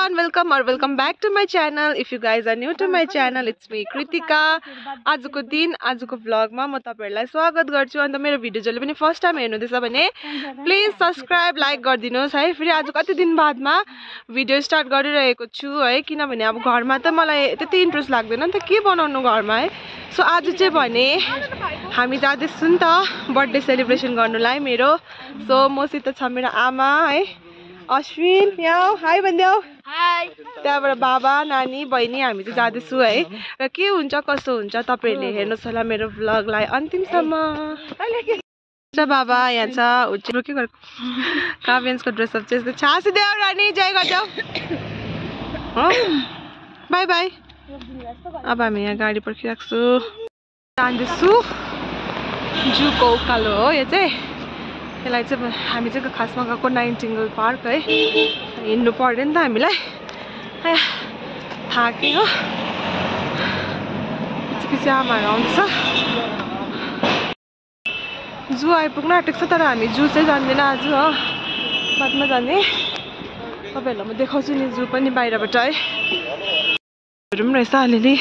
everyone, welcome back to my channel. If you guys are new to my channel, it's me Kritika. आजको दिन आजको vlogमा म तपाईहरुलाई स्वागत गर्छु। अन्त मेरो भिडियो जसले पनि फर्स्ट टाइम हेर्नुहुँदैछ भने प्लिज सब्स्क्राइब लाइक गरिदिनुस् है। फेरि आज कति दिन बादमा भिडियो स्टार्ट गरिरहेको छु है, किनभने अब घरमा त मलाई त्यति इन्ट्रेस्ट लाग्दैन नि त के बनाउनु घरमा है। सो आज चाहिँ भने हामी जाँदैछौँ नि त बर्थडे सेलिब्रेसन गर्नुलाई मेरो। सो मसित छ मेरो आमा है अश्विन, यहाँ हाई भन्देऊ। हाई। त्यहाँबाट बाबा नानी बहिनी हामी चाहिँ जाँदैछु है। र के हुन्छ कसो हुन्छ तपाईहरुले हेर्नुहोस् होला मेरो भ्लगलाई अन्तिमसम्म। बाबा यहाँ छ उच्चो के गरेको काव्यन्सको ड्रेस अप चाहिँ छासी देऊ रानी जय गर्छौ। By by. अब हामी यहाँ गाडी पर्खिरहेको छु, जाँदैछु जूको उकालो हो यो चाहिँ। यसलाई चाहिँ हामी चाहिँ खासमा गएको नाइटिङ्गेल पार्क है। हिँड्नु पर्यो नि त हामीलाई, थाक्यो। पछि आमाहरू आउँदैछ। जू आइपुग्न आँटेको छ तर हामी जू चाहिँ जान्दैन आज हो, बादमा जाने। तपाईँहरूलाई म देखाउँछु नि जू पनि बाहिरबाट है। हरू पनि रहेछ अलिअलि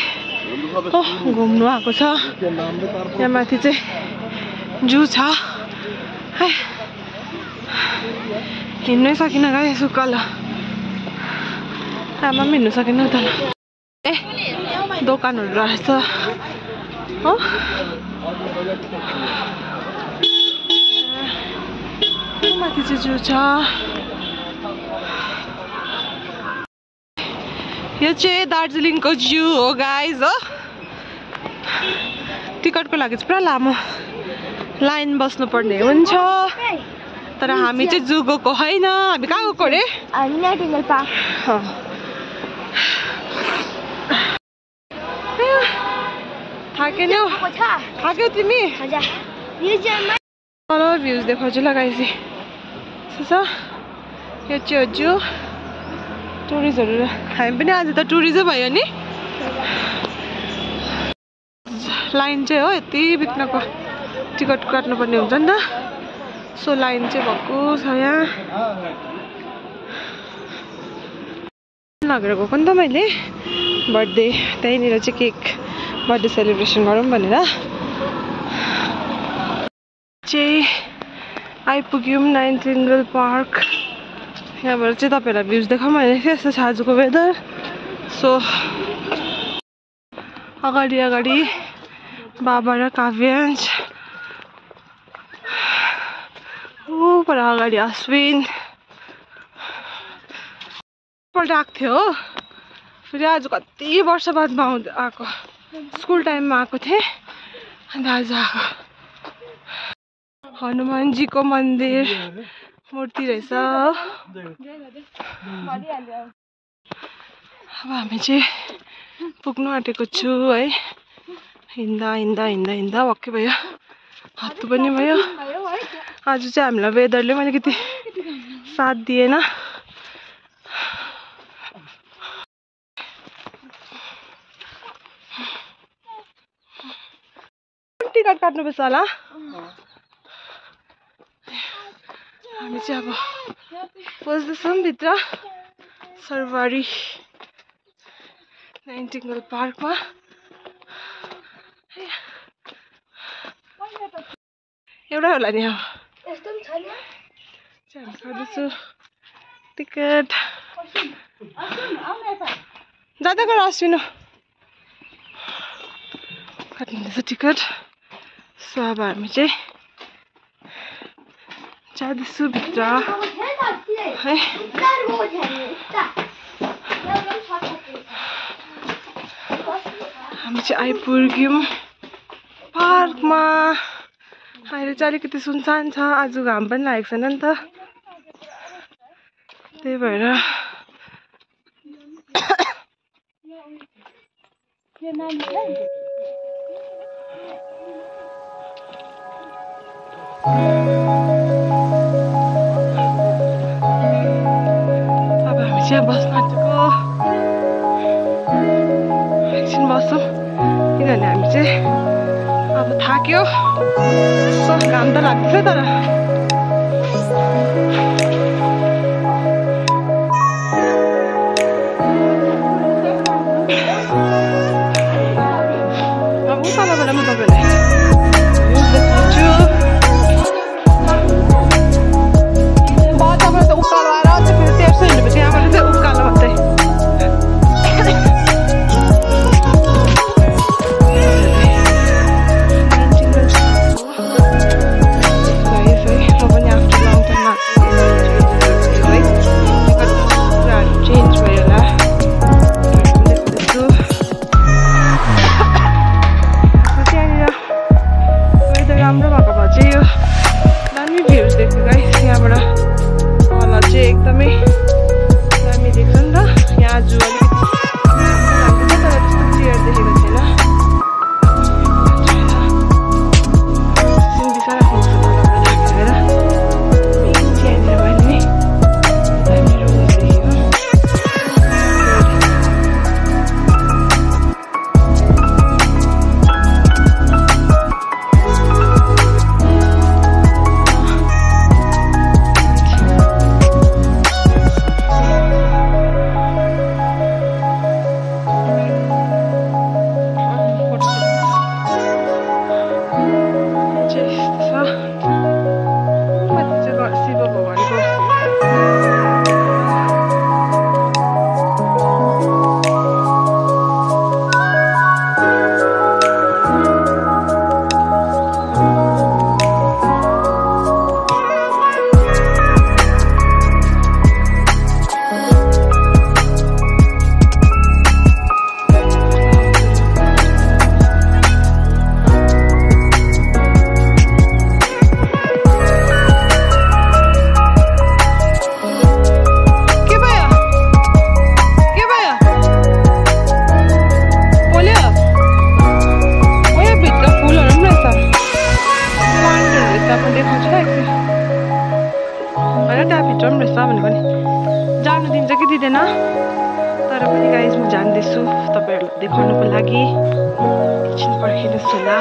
घुम्नु आएको छ। यहाँ माथि चाहिँ जू छ है। हिँड्नै सकिन गए सुक्कल। आमा पनि हिँड्नु सकेन त। ए दोकानहरू रहेछ हो। माथि चाहिँ जू छ। यो चाहिँ दार्जिलिङको जू हो गाइज हो। टिकटको लागि चाहिँ पुरा लामो लाइन बस्नुपर्ने हुन्छ, तर हामी चाहिँ जू गएको होइन। हामी कहाँ गएको अरे? हामी नाइटिङ्गेल पार्क। थाक्यो थाक्यौ तिमी? तल भ्युज देखाउँछु लगाएपछि यो चाहिँ जू। टुरिस्टहरू हामी पनि आज त टुरिजै भयो नि। लाइन चाहिँ हो यति बित्नको टिकट काट्नुपर्ने हुन्छ नि त। सो लाइन चाहिँ भएको छ यहाँ। लगेर गएको नि त मैले बर्थडे, त्यहीँनिर चाहिँ केक बर्थडे सेलिब्रेसन गरौँ भनेर चाहिँ आइपुग्यौँ नाइटिङ्गेल पार्क। यहाँबाट चाहिँ तपाईँहरूलाई भ्युज देखाउँ भनेको थिएँ। यस्तो छ आजको वेदर। सो अगाडि अगाडि बाबा र काव्यांश, पर अगाडि अश्विन पल्ट आएको थियो हो। फेरि आज कति वर्ष बादमा आएको, स्कुल टाइममा आएको थिएँ अन्त आज आएको। हनुमानजीको मन्दिर मूर्ति रहेछ। अब हामी चाहिँ पुग्नु आँटेको छु है। हिँड्दा हिँड्दा हिँड्दा हिँड्दा वाक्कै भयो, हत्तु पनि भयो। आज चाहिँ हामीलाई वेदरले पनि अलिकति साथ दिएन। टिकट काट्नुपर्छ होला। हामी चाहिँ अब पस्दैछौँ भित्र सरबारी नाइटिङ्गेल पार्कमा। एउटै होला नि अब हामी गर्दैछु टिकट। जाँदा गर अश्विन काट्नुहुँदैछ टिकट। सो अब हामी चाहिँ जाँदैछु भित्र है। हामी चाहिँ आइपुग्यौँ पार्कमा। अहिले चाहिँ अलिकति सुनसान छ, आज घाम पनि लागेको छैन नि त, त्यही भएर। अब हामी चाहिँ बस्न आँटेको। एकछिन बस्छौँ किनभने हामी चाहिँ अब थाक्यो। घाम त लाग्छ तर भित्र पनि रहेछ भनेको नि जानु दिन्छ कि दिँदैन तर पनि गाइज म जान्दैछु तपाईँहरूलाई देखाउनुको लागि एकछिन पर्खिनुहोस् होला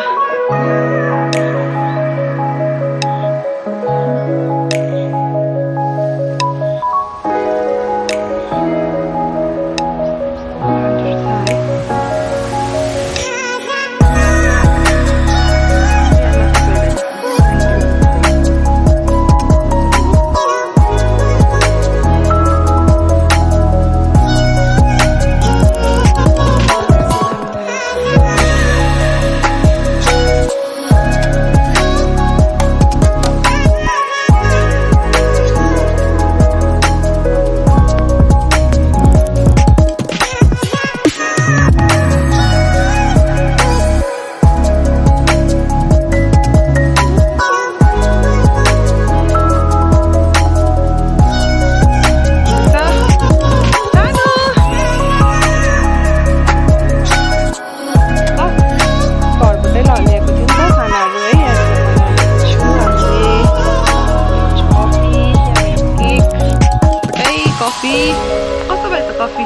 कस्तो भएछ कफी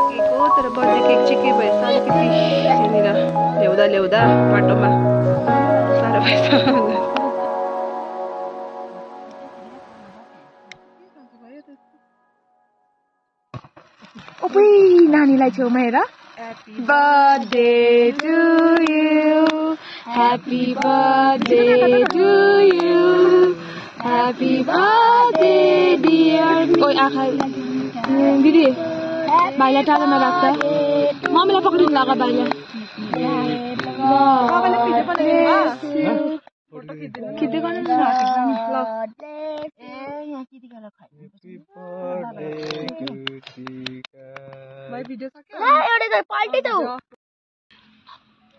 केको तर बर्थडे केक चाहिँ के भएछ अलिकति यहाँनिर ल्याउँदा बाटोमा साह्रो भएछ ओपै नानीलाई छेउमा हेर birthday to you happy birthday to you happy birthday dear ओइ आँखा दिदी भाइलाई टाढामा राख्छ मम्मीलाई पक्रिनु लगा भाइलाई खिच्दै गर्नु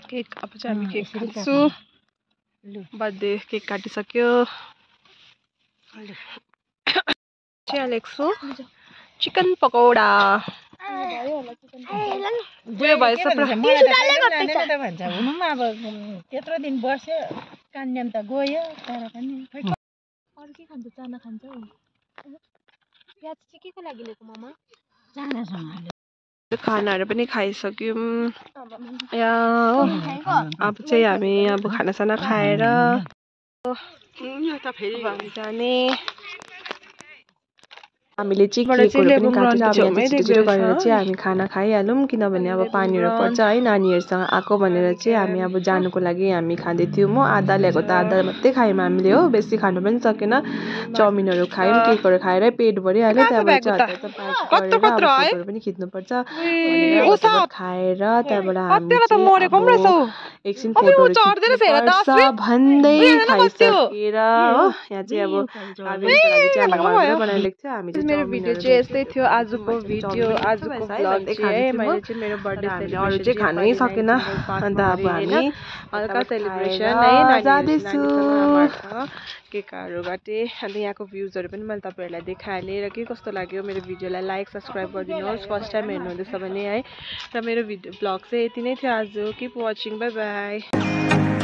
केक अब चाहिँ हामी केक खान्छु बर्थडे केक काटिसक्यो चाहिँ लेख्छु चिकन पकौडा बुढो भएछ भन्छ हुनुमा अब त्यत्रो दिन बस्यो कान्याम त गयो तर पनि अरू के खान्छ चाना खान्छ प्याज चाहिँ के को लागि ल्याएको मामा चानासँग खानाहरू पनि खाइसक्यौँ या हो अब चाहिँ हामी अब खानासाना खाएर जाने हामीले चाहिँ केकहरू पनि काटेर गरेर चाहिँ हामी खाना खाइहालौँ किनभने अब पानीहरू पर्छ है नानीहरूसँग आएको भनेर चाहिँ हामी अब जानुको लागि हामी खाँदै थियौँ हो आधा ल्याएको त आधा मात्रै खायौँ हामीले हो बेसी खानु पनि सकेन चाउमिनहरू खायौँ केकहरू खाएरै पेट भरिहाल्यो त्यहाँबाट चाहिँ पनि खिच्नुपर्छ खाएर त्यहाँबाट हामी एकछिन फोटोहरू भन्दै खाइसकेर हो यहाँ चाहिँ अब बनाइदिएको थियो हामी मेरो भिडियो चाहिँ यस्तै थियो आजको भ्लग चाहिँ मैले चाहिँ मेरो बर्थडे अरू चाहिँ खानै सकेन अन्त अब हामी हल्का सेलिब्रेसन है जाँदैछु केकहरू काटेँ अन्त यहाँको भ्युजहरू पनि मैले तपाईँहरूलाई देखाइहालेँ र के कस्तो लाग्यो मेरो भिडियोलाई लाइक सब्सक्राइब गरिदिनुहोस् फर्स्ट टाइम हेर्नुहुँदैछ भने है र मेरो भ्लग चाहिँ यति नै थियो आज किप वाचिङ बाई बाई